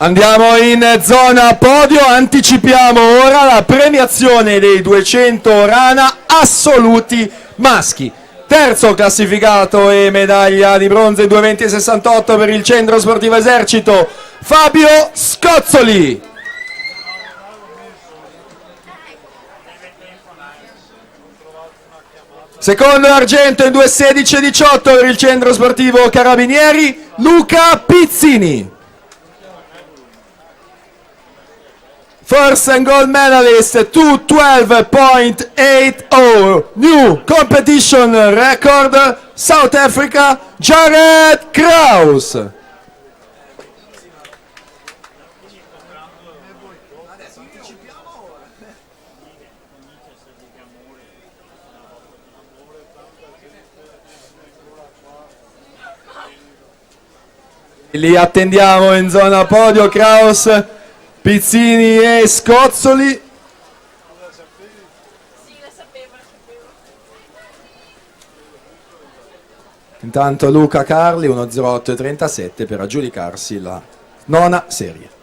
Andiamo in zona podio, anticipiamo ora la premiazione dei 200 rana assoluti maschi. Terzo classificato e medaglia di bronzo in 2:20:68 per il Centro Sportivo Esercito, Fabio Scozzoli. Secondo argento in 2:16:18 per il Centro Sportivo Carabinieri, Luca Pizzini. First and gold medalist 2:12.80, new competition record, South Africa, Jared Kraus. Li attendiamo in zona podio, Kraus, Pizzini e Scozzoli. Intanto Luca Carli 1:08:37 per aggiudicarsi la nona serie.